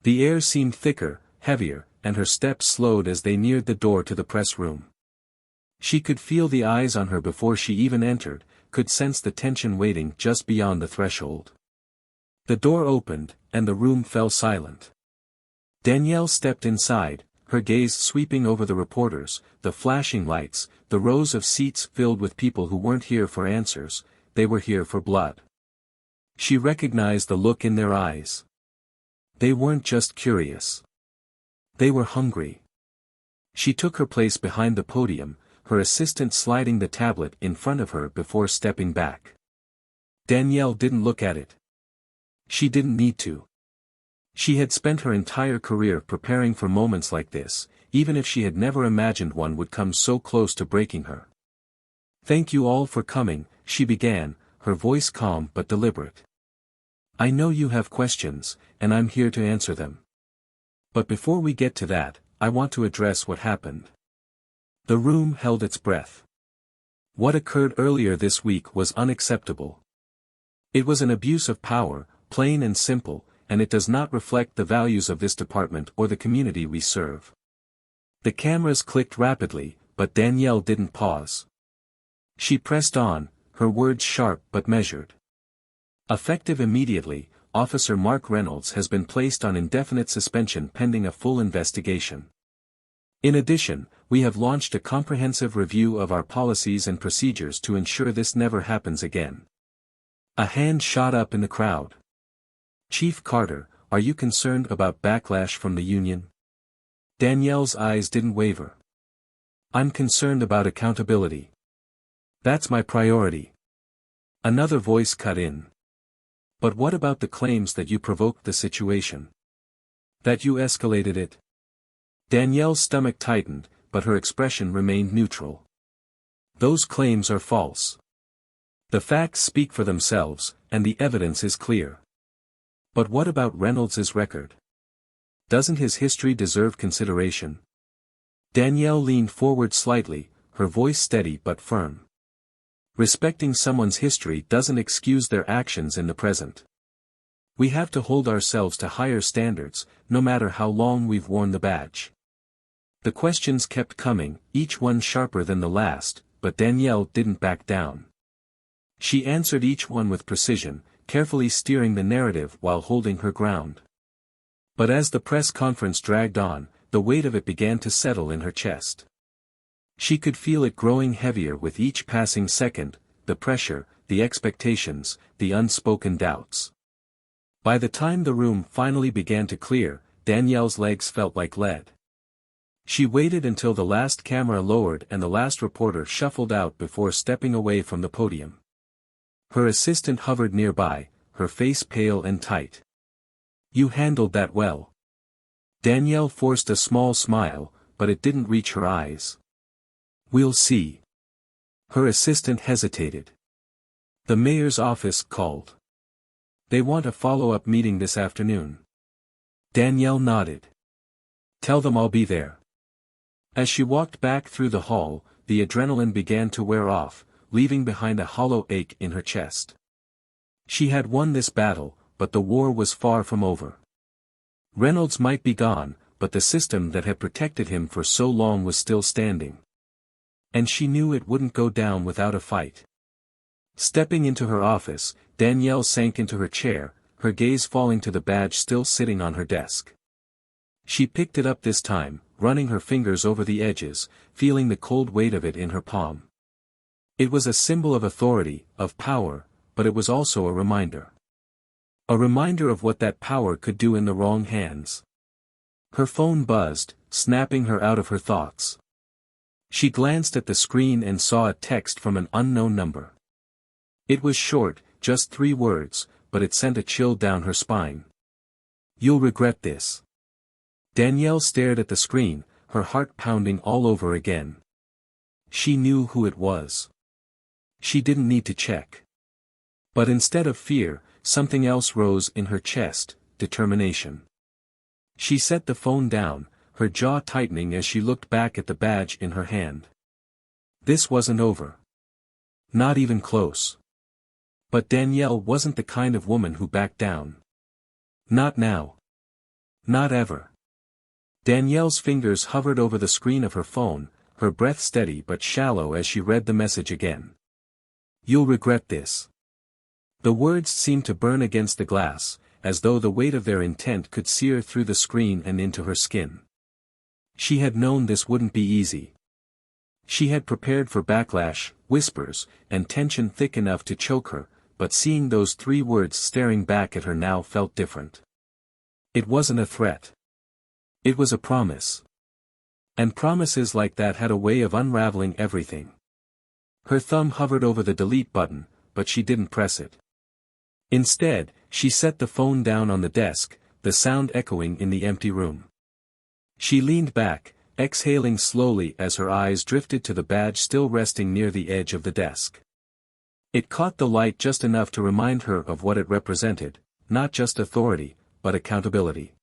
The air seemed thicker, heavier, and her steps slowed as they neared the door to the press room. She could feel the eyes on her before she even entered, could sense the tension waiting just beyond the threshold. The door opened, and the room fell silent. Danielle stepped inside, her gaze sweeping over the reporters, the flashing lights, the rows of seats filled with people who weren't here for answers, they were here for blood. She recognized the look in their eyes. They weren't just curious. They were hungry. She took her place behind the podium, her assistant sliding the tablet in front of her before stepping back. Danielle didn't look at it. She didn't need to. She had spent her entire career preparing for moments like this, even if she had never imagined one would come so close to breaking her. "Thank you all for coming," she began, her voice calm but deliberate. "I know you have questions, and I'm here to answer them. But before we get to that, I want to address what happened." The room held its breath. What occurred earlier this week was unacceptable. It was an abuse of power, plain and simple, and it does not reflect the values of this department or the community we serve. The cameras clicked rapidly, but Danielle didn't pause. She pressed on, her words sharp but measured. "Effective immediately, Officer Mark Reynolds has been placed on indefinite suspension pending a full investigation. In addition, we have launched a comprehensive review of our policies and procedures to ensure this never happens again." A hand shot up in the crowd. "Chief Carter, are you concerned about backlash from the union?" Danielle's eyes didn't waver. "I'm concerned about accountability. That's my priority." Another voice cut in. "But what about the claims that you provoked the situation? That you escalated it?" Danielle's stomach tightened, but her expression remained neutral. "Those claims are false. The facts speak for themselves, and the evidence is clear. But what about Reynolds's record? Doesn't his history deserve consideration?" Danielle leaned forward slightly, her voice steady but firm. "Respecting someone's history doesn't excuse their actions in the present. We have to hold ourselves to higher standards, no matter how long we've worn the badge." The questions kept coming, each one sharper than the last, but Danielle didn't back down. She answered each one with precision, carefully steering the narrative while holding her ground. But as the press conference dragged on, the weight of it began to settle in her chest. She could feel it growing heavier with each passing second, the pressure, the expectations, the unspoken doubts. By the time the room finally began to clear, Danielle's legs felt like lead. She waited until the last camera lowered and the last reporter shuffled out before stepping away from the podium. Her assistant hovered nearby, her face pale and tight. "You handled that well." Danielle forced a small smile, but it didn't reach her eyes. "We'll see." Her assistant hesitated. "The mayor's office called. They want a follow-up meeting this afternoon." Danielle nodded. Tell them I'll be there. As she walked back through the hall, the adrenaline began to wear off, leaving behind a hollow ache in her chest. She had won this battle, but the war was far from over. Reynolds might be gone, but the system that had protected him for so long was still standing. And she knew it wouldn't go down without a fight. Stepping into her office, Danielle sank into her chair, her gaze falling to the badge still sitting on her desk. She picked it up this time, running her fingers over the edges, feeling the cold weight of it in her palm. It was a symbol of authority, of power, but it was also a reminder. A reminder of what that power could do in the wrong hands. Her phone buzzed, snapping her out of her thoughts. She glanced at the screen and saw a text from an unknown number. It was short, just 3 words, but it sent a chill down her spine. You'll regret this. Danielle stared at the screen, her heart pounding all over again. She knew who it was. She didn't need to check. But instead of fear, something else rose in her chest, determination. She set the phone down, her jaw tightening as she looked back at the badge in her hand. This wasn't over. Not even close. But Danielle wasn't the kind of woman who backed down. Not now. Not ever. Danielle's fingers hovered over the screen of her phone, her breath steady but shallow as she read the message again. You'll regret this. The words seemed to burn against the glass, as though the weight of their intent could sear through the screen and into her skin. She had known this wouldn't be easy. She had prepared for backlash, whispers, and tension thick enough to choke her, but seeing those 3 words staring back at her now felt different. It wasn't a threat. It was a promise. And promises like that had a way of unraveling everything. Her thumb hovered over the delete button, but she didn't press it. Instead, she set the phone down on the desk, the sound echoing in the empty room. She leaned back, exhaling slowly as her eyes drifted to the badge still resting near the edge of the desk. It caught the light just enough to remind her of what it represented, not just authority, but accountability.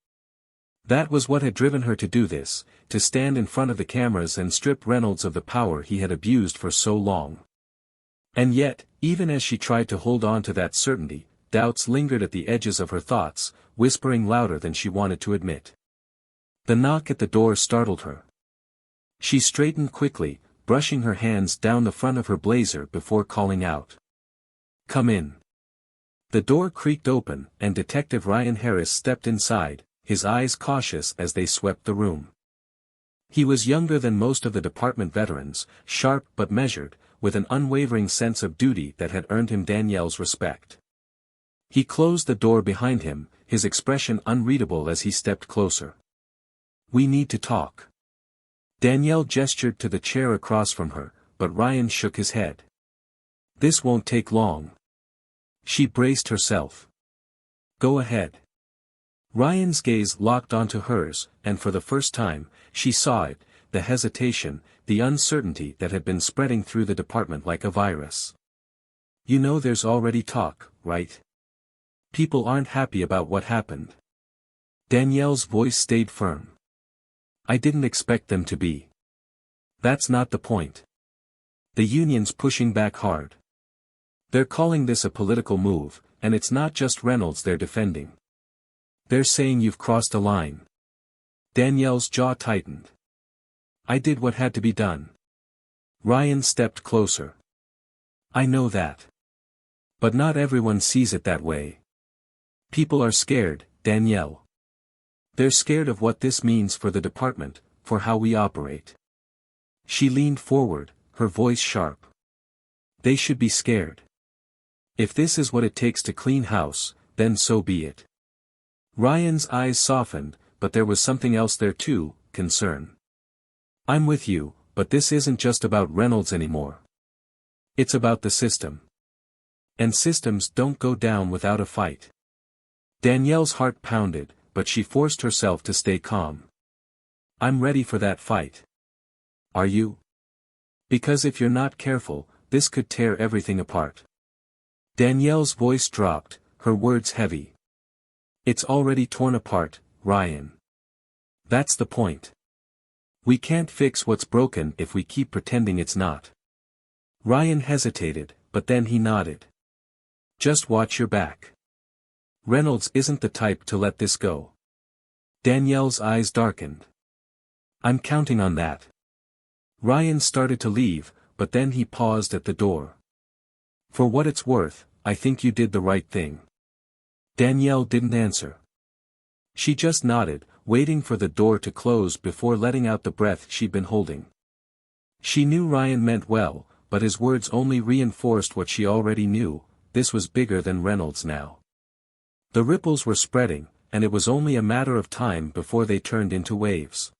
That was what had driven her to do this, to stand in front of the cameras and strip Reynolds of the power he had abused for so long. And yet, even as she tried to hold on to that certainty, doubts lingered at the edges of her thoughts, whispering louder than she wanted to admit. The knock at the door startled her. She straightened quickly, brushing her hands down the front of her blazer before calling out. Come in. The door creaked open, and Detective Ryan Harris stepped inside, his eyes cautious as they swept the room. He was younger than most of the department veterans, sharp but measured, with an unwavering sense of duty that had earned him Danielle's respect. He closed the door behind him, his expression unreadable as he stepped closer. We need to talk. Danielle gestured to the chair across from her, but Ryan shook his head. This won't take long. She braced herself. Go ahead. Ryan's gaze locked onto hers, and for the first time, she saw it, the hesitation, the uncertainty that had been spreading through the department like a virus. You know there's already talk, right? People aren't happy about what happened. Danielle's voice stayed firm. I didn't expect them to be. That's not the point. The union's pushing back hard. They're calling this a political move, and it's not just Reynolds they're defending. They're saying you've crossed a line. Danielle's jaw tightened. I did what had to be done. Ryan stepped closer. I know that. But not everyone sees it that way. People are scared, Danielle. They're scared of what this means for the department, for how we operate. She leaned forward, her voice sharp. They should be scared. If this is what it takes to clean house, then so be it. Ryan's eyes softened, but there was something else there too, concern. I'm with you, but this isn't just about Reynolds anymore. It's about the system. And systems don't go down without a fight. Danielle's heart pounded, but she forced herself to stay calm. I'm ready for that fight. Are you? Because if you're not careful, this could tear everything apart. Danielle's voice dropped, her words heavy. It's already torn apart, Ryan. That's the point. We can't fix what's broken if we keep pretending it's not. Ryan hesitated, but then he nodded. Just watch your back. Reynolds isn't the type to let this go. Danielle's eyes darkened. I'm counting on that. Ryan started to leave, but then he paused at the door. For what it's worth, I think you did the right thing. Danielle didn't answer. She just nodded, waiting for the door to close before letting out the breath she'd been holding. She knew Ryan meant well, but his words only reinforced what she already knew: this was bigger than Reynolds now. The ripples were spreading, and it was only a matter of time before they turned into waves.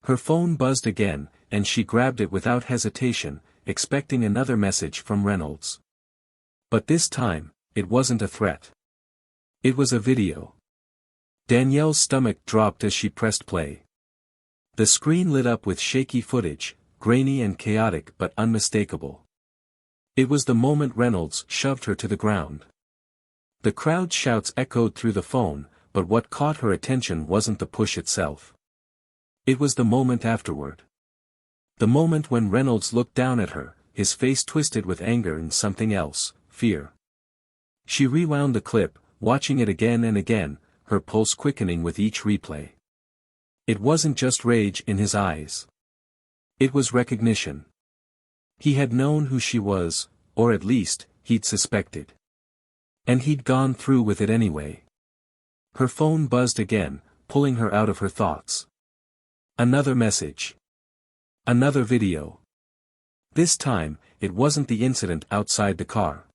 Her phone buzzed again, and she grabbed it without hesitation, expecting another message from Reynolds. But this time, it wasn't a threat. It was a video. Danielle's stomach dropped as she pressed play. The screen lit up with shaky footage, grainy and chaotic but unmistakable. It was the moment Reynolds shoved her to the ground. The crowd's shouts echoed through the phone, but what caught her attention wasn't the push itself. It was the moment afterward. The moment when Reynolds looked down at her, his face twisted with anger and something else, fear. She rewound the clip, watching it again and again, her pulse quickening with each replay. It wasn't just rage in his eyes. It was recognition. He had known who she was, or at least, he'd suspected. And he'd gone through with it anyway. Her phone buzzed again, pulling her out of her thoughts. Another message. Another video. This time, it wasn't the incident outside the car.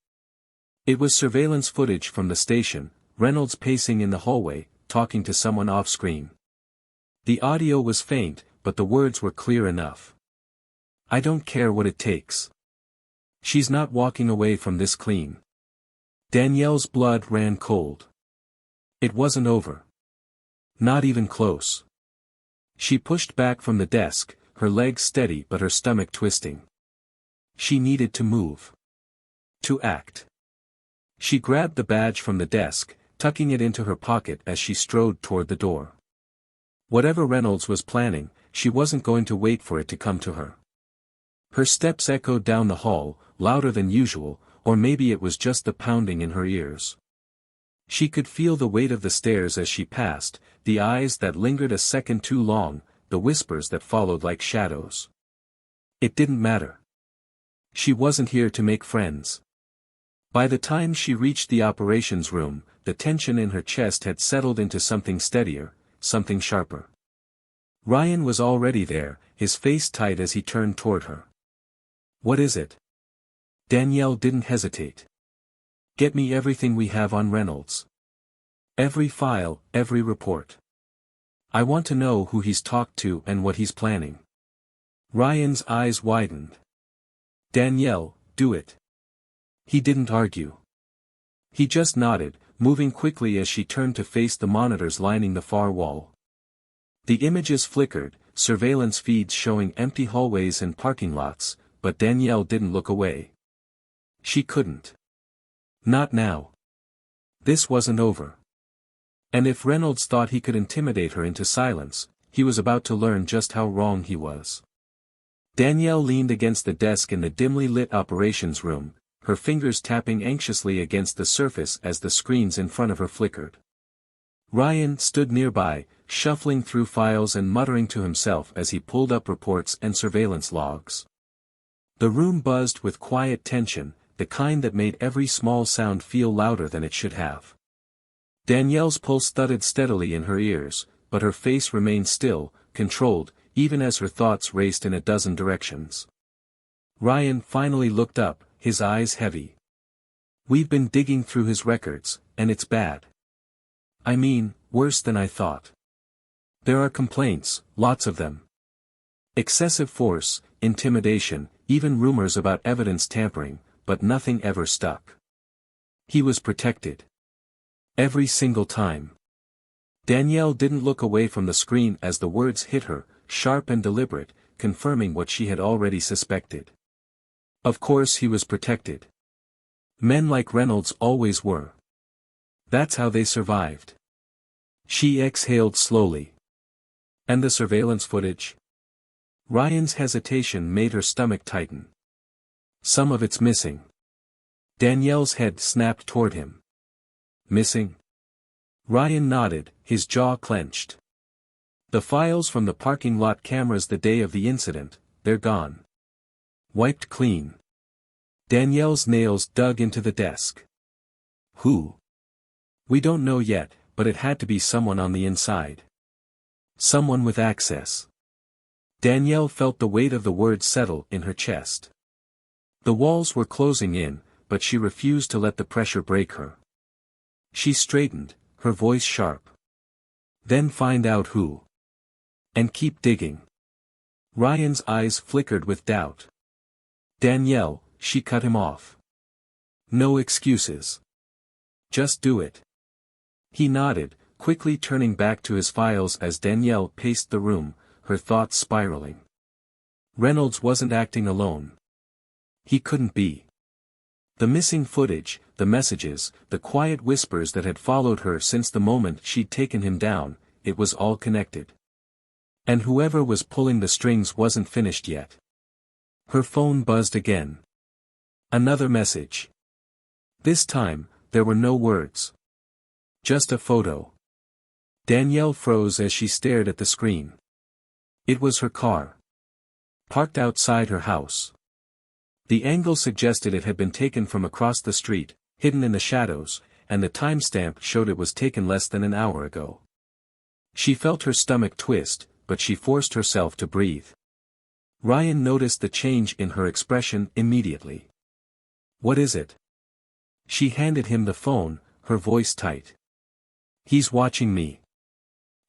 It was surveillance footage from the station, Reynolds pacing in the hallway, talking to someone off-screen. The audio was faint, but the words were clear enough. I don't care what it takes. She's not walking away from this clean. Danielle's blood ran cold. It wasn't over. Not even close. She pushed back from the desk, her legs steady but her stomach twisting. She needed to move. To act. She grabbed the badge from the desk, tucking it into her pocket as she strode toward the door. Whatever Reynolds was planning, she wasn't going to wait for it to come to her. Her steps echoed down the hall, louder than usual, or maybe it was just the pounding in her ears. She could feel the weight of the stairs as she passed, the eyes that lingered a second too long, the whispers that followed like shadows. It didn't matter. She wasn't here to make friends. By the time she reached the operations room, the tension in her chest had settled into something steadier, something sharper. Ryan was already there, his face tight as he turned toward her. What is it? Danielle didn't hesitate. Get me everything we have on Reynolds. Every file, every report. I want to know who he's talked to and what he's planning. Ryan's eyes widened. Danielle, do it. He didn't argue. He just nodded, moving quickly as she turned to face the monitors lining the far wall. The images flickered, surveillance feeds showing empty hallways and parking lots, but Danielle didn't look away. She couldn't. Not now. This wasn't over. And if Reynolds thought he could intimidate her into silence, he was about to learn just how wrong he was. Danielle leaned against the desk in the dimly lit operations room, her fingers tapping anxiously against the surface as the screens in front of her flickered. Ryan stood nearby, shuffling through files and muttering to himself as he pulled up reports and surveillance logs. The room buzzed with quiet tension, the kind that made every small sound feel louder than it should have. Danielle's pulse thudded steadily in her ears, but her face remained still, controlled, even as her thoughts raced in a dozen directions. Ryan finally looked up, his eyes heavy. We've been digging through his records, and it's bad. I mean, worse than I thought. There are complaints, lots of them. Excessive force, intimidation, even rumors about evidence tampering, but nothing ever stuck. He was protected. Every single time. Danielle didn't look away from the screen as the words hit her, sharp and deliberate, confirming what she had already suspected. Of course he was protected. Men like Reynolds always were. That's how they survived. She exhaled slowly. And the surveillance footage? Ryan's hesitation made her stomach tighten. Some of it's missing. Danielle's head snapped toward him. Missing? Ryan nodded, his jaw clenched. The files from the parking lot cameras the day of the incident, they're gone. Wiped clean. Danielle's nails dug into the desk. Who? We don't know yet, but it had to be someone on the inside. Someone with access. Danielle felt the weight of the words settle in her chest. The walls were closing in, but she refused to let the pressure break her. She straightened, her voice sharp. Then find out who. And keep digging. Ryan's eyes flickered with doubt. Danielle, she cut him off. No excuses. Just do it. He nodded, quickly turning back to his files as Danielle paced the room, her thoughts spiraling. Reynolds wasn't acting alone. He couldn't be. The missing footage, the messages, the quiet whispers that had followed her since the moment she'd taken him down, it was all connected. And whoever was pulling the strings wasn't finished yet. Her phone buzzed again. Another message. This time, there were no words. Just a photo. Danielle froze as she stared at the screen. It was her car. Parked outside her house. The angle suggested it had been taken from across the street, hidden in the shadows, and the timestamp showed it was taken less than an hour ago. She felt her stomach twist, but she forced herself to breathe. Ryan noticed the change in her expression immediately. What is it? She handed him the phone, her voice tight. He's watching me.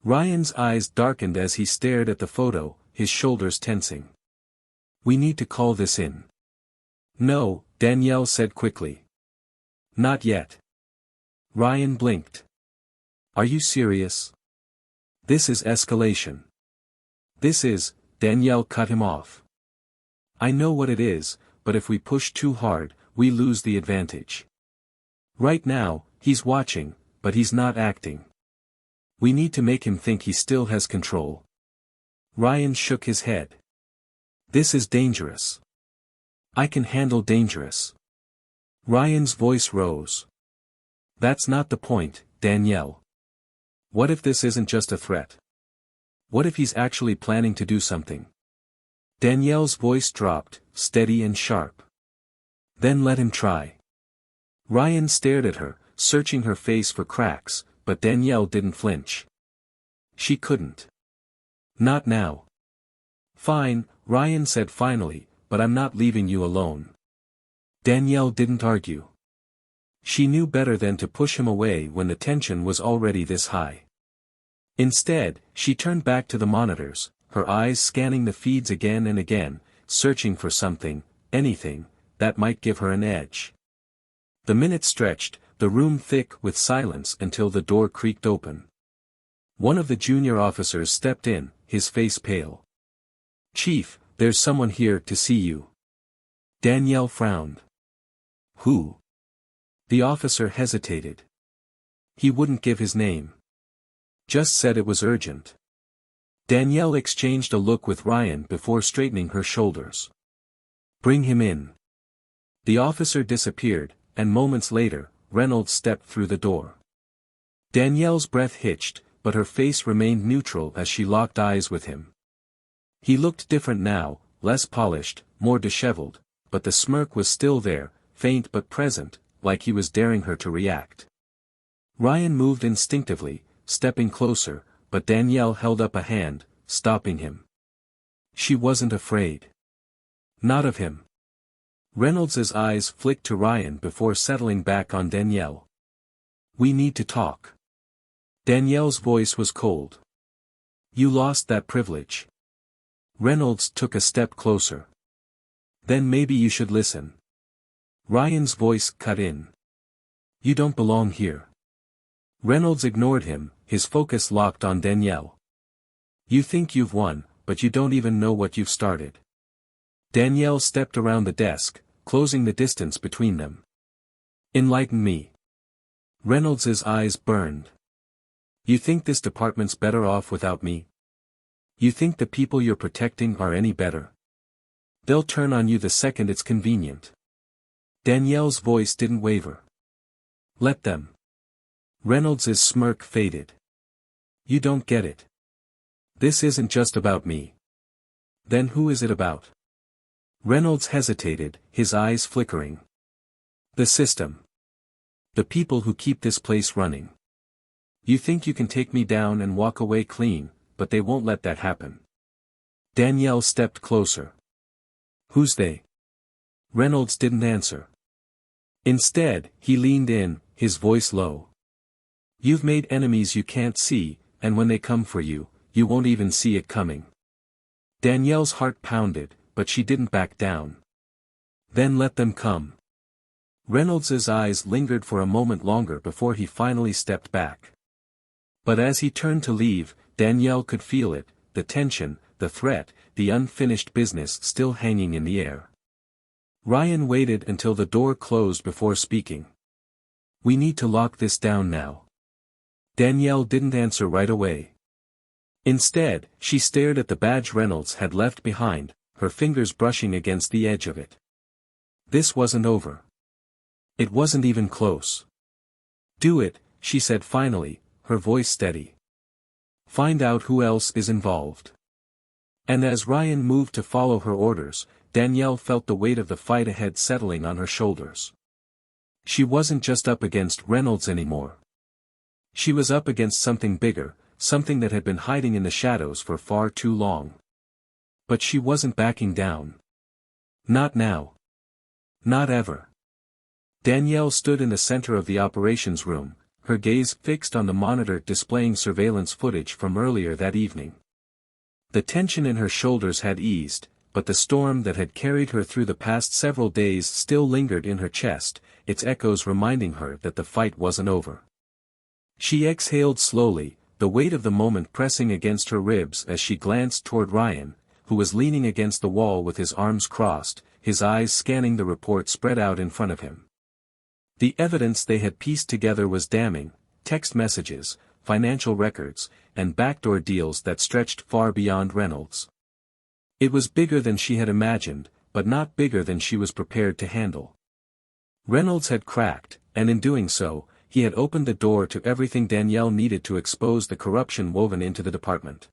Ryan's eyes darkened as he stared at the photo, his shoulders tensing. We need to call this in. No, Danielle said quickly. Not yet. Ryan blinked. Are you serious? This is escalation. This is, Danielle cut him off. I know what it is, but if we push too hard, we lose the advantage. Right now, he's watching, but he's not acting. We need to make him think he still has control. Ryan shook his head. This is dangerous. I can handle dangerous. Ryan's voice rose. That's not the point, Danielle. What if this isn't just a threat? What if he's actually planning to do something? Danielle's voice dropped, steady and sharp. Then let him try. Ryan stared at her, searching her face for cracks, but Danielle didn't flinch. She couldn't. Not now. Fine, Ryan said finally, but I'm not leaving you alone. Danielle didn't argue. She knew better than to push him away when the tension was already this high. Instead, she turned back to the monitors, her eyes scanning the feeds again and again, searching for something, anything, that might give her an edge. The minutes stretched, the room thick with silence until the door creaked open. One of the junior officers stepped in, his face pale. Chief, there's someone here to see you. Danielle frowned. Who? The officer hesitated. He wouldn't give his name. Just said it was urgent. Danielle exchanged a look with Ryan before straightening her shoulders. Bring him in. The officer disappeared, and moments later, Reynolds stepped through the door. Danielle's breath hitched, but her face remained neutral as she locked eyes with him. He looked different now, less polished, more disheveled, but the smirk was still there, faint but present, like he was daring her to react. Ryan moved instinctively, stepping closer, but Danielle held up a hand, stopping him. She wasn't afraid. Not of him. Reynolds's eyes flicked to Ryan before settling back on Danielle. We need to talk. Danielle's voice was cold. You lost that privilege. Reynolds took a step closer. Then maybe you should listen. Ryan's voice cut in. You don't belong here. Reynolds ignored him, his focus locked on Danielle. You think you've won, but you don't even know what you've started. Danielle stepped around the desk, closing the distance between them. Enlighten me. Reynolds's eyes burned. You think this department's better off without me? You think the people you're protecting are any better? They'll turn on you the second it's convenient. Danielle's voice didn't waver. Let them. Reynolds' smirk faded. You don't get it. This isn't just about me. Then who is it about? Reynolds hesitated, his eyes flickering. The system. The people who keep this place running. You think you can take me down and walk away clean, but they won't let that happen. Danielle stepped closer. Who's they? Reynolds didn't answer. Instead, he leaned in, his voice low. You've made enemies you can't see, and when they come for you, you won't even see it coming. Danielle's heart pounded, but she didn't back down. Then let them come. Reynolds' eyes lingered for a moment longer before he finally stepped back. But as he turned to leave, Danielle could feel it, the tension, the threat, the unfinished business still hanging in the air. Ryan waited until the door closed before speaking. We need to lock this down now. Danielle didn't answer right away. Instead, she stared at the badge Reynolds had left behind, her fingers brushing against the edge of it. This wasn't over. It wasn't even close. Do it, she said finally, her voice steady. Find out who else is involved. And as Ryan moved to follow her orders, Danielle felt the weight of the fight ahead settling on her shoulders. She wasn't just up against Reynolds anymore. She was up against something bigger, something that had been hiding in the shadows for far too long. But she wasn't backing down. Not now. Not ever. Danielle stood in the center of the operations room, her gaze fixed on the monitor displaying surveillance footage from earlier that evening. The tension in her shoulders had eased, but the storm that had carried her through the past several days still lingered in her chest, its echoes reminding her that the fight wasn't over. She exhaled slowly, the weight of the moment pressing against her ribs as she glanced toward Ryan, who was leaning against the wall with his arms crossed, his eyes scanning the report spread out in front of him. The evidence they had pieced together was damning: text messages, financial records, and backdoor deals that stretched far beyond Reynolds. It was bigger than she had imagined, but not bigger than she was prepared to handle. Reynolds had cracked, and in doing so, he had opened the door to everything Danielle needed to expose the corruption woven into the department.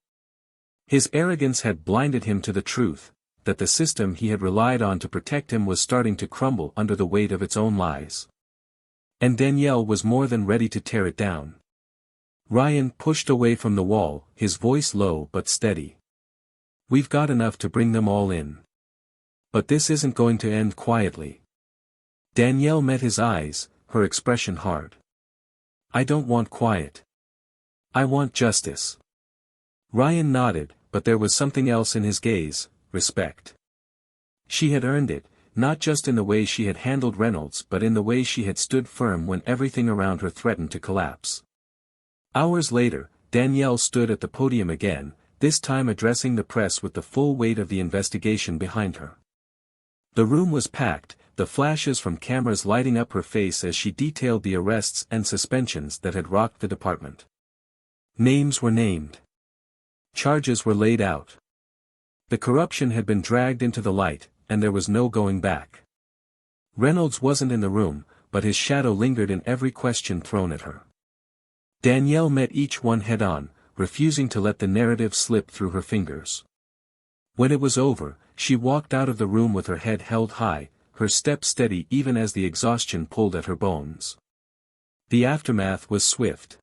His arrogance had blinded him to the truth, that the system he had relied on to protect him was starting to crumble under the weight of its own lies. And Danielle was more than ready to tear it down. Ryan pushed away from the wall, his voice low but steady. We've got enough to bring them all in. But this isn't going to end quietly. Danielle met his eyes, her expression hard. I don't want quiet. I want justice. Ryan nodded, but there was something else in his gaze: respect. She had earned it, not just in the way she had handled Reynolds but in the way she had stood firm when everything around her threatened to collapse. Hours later, Danielle stood at the podium again, this time addressing the press with the full weight of the investigation behind her. The room was packed, the flashes from cameras lighting up her face as she detailed the arrests and suspensions that had rocked the department. Names were named. Charges were laid out. The corruption had been dragged into the light, and there was no going back. Reynolds wasn't in the room, but his shadow lingered in every question thrown at her. Danielle met each one head-on, refusing to let the narrative slip through her fingers. When it was over, she walked out of the room with her head held high, her step steady even as the exhaustion pulled at her bones. The aftermath was swift.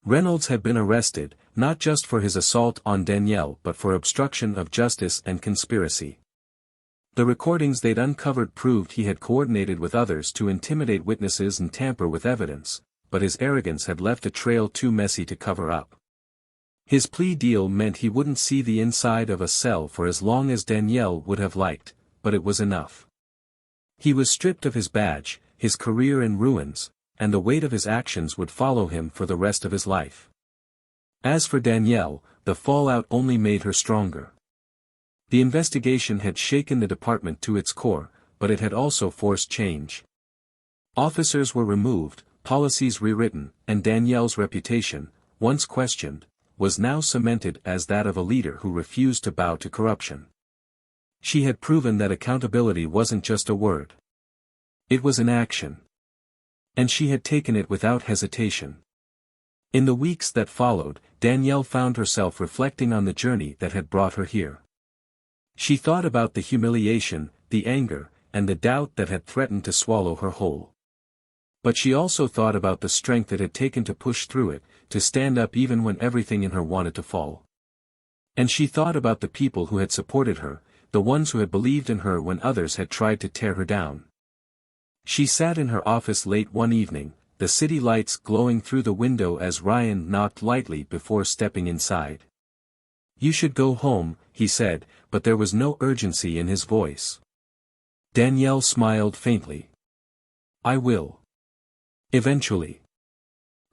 Reynolds had been arrested, not just for his assault on Danielle but for obstruction of justice and conspiracy. The recordings they'd uncovered proved he had coordinated with others to intimidate witnesses and tamper with evidence, but his arrogance had left a trail too messy to cover up. His plea deal meant he wouldn't see the inside of a cell for as long as Danielle would have liked, but it was enough. He was stripped of his badge, his career in ruins, and the weight of his actions would follow him for the rest of his life. As for Danielle, the fallout only made her stronger. The investigation had shaken the department to its core, but it had also forced change. Officers were removed, policies rewritten, and Danielle's reputation, once questioned, was now cemented as that of a leader who refused to bow to corruption. She had proven that accountability wasn't just a word. It was an action. And she had taken it without hesitation. In the weeks that followed, Danielle found herself reflecting on the journey that had brought her here. She thought about the humiliation, the anger, and the doubt that had threatened to swallow her whole. But she also thought about the strength it had taken to push through it, to stand up even when everything in her wanted to fall. And she thought about the people who had supported her, the ones who had believed in her when others had tried to tear her down. She sat in her office late one evening, the city lights glowing through the window as Ryan knocked lightly before stepping inside. "You should go home," he said, but there was no urgency in his voice. Danielle smiled faintly. "I will. Eventually."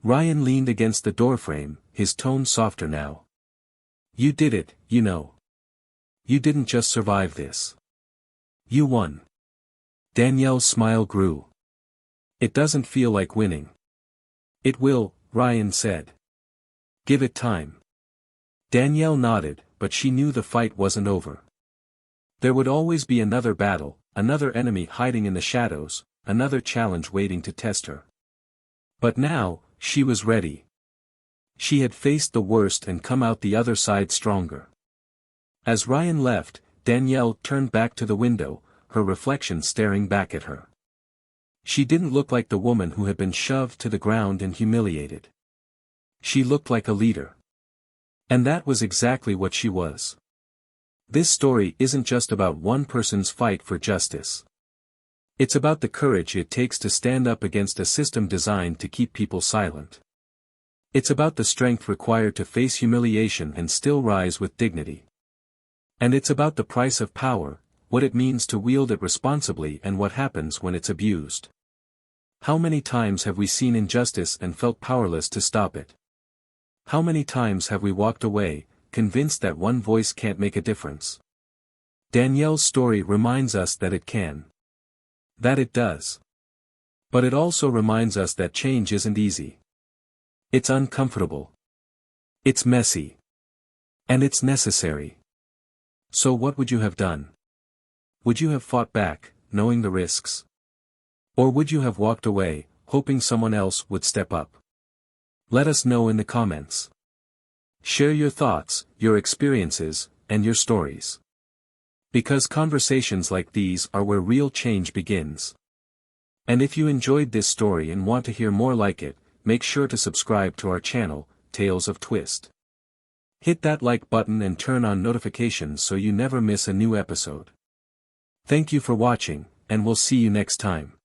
Ryan leaned against the doorframe, his tone softer now. "You did it, you know. You didn't just survive this. You won." Danielle's smile grew. "It doesn't feel like winning." "It will," Ryan said. "Give it time." Danielle nodded, but she knew the fight wasn't over. There would always be another battle, another enemy hiding in the shadows, another challenge waiting to test her. But now, she was ready. She had faced the worst and come out the other side stronger. As Ryan left, Danielle turned back to the window, her reflection staring back at her. She didn't look like the woman who had been shoved to the ground and humiliated. She looked like a leader. And that was exactly what she was. This story isn't just about one person's fight for justice. It's about the courage it takes to stand up against a system designed to keep people silent. It's about the strength required to face humiliation and still rise with dignity. And it's about the price of power, what it means to wield it responsibly and what happens when it's abused. How many times have we seen injustice and felt powerless to stop it? How many times have we walked away, convinced that one voice can't make a difference? Danielle's story reminds us that it can. That it does. But it also reminds us that change isn't easy. It's uncomfortable. It's messy. And it's necessary. So what would you have done? Would you have fought back, knowing the risks? Or would you have walked away, hoping someone else would step up? Let us know in the comments. Share your thoughts, your experiences, and your stories. Because conversations like these are where real change begins. And if you enjoyed this story and want to hear more like it, make sure to subscribe to our channel, Tales of Twist. Hit that like button and turn on notifications so you never miss a new episode. Thank you for watching, and we'll see you next time.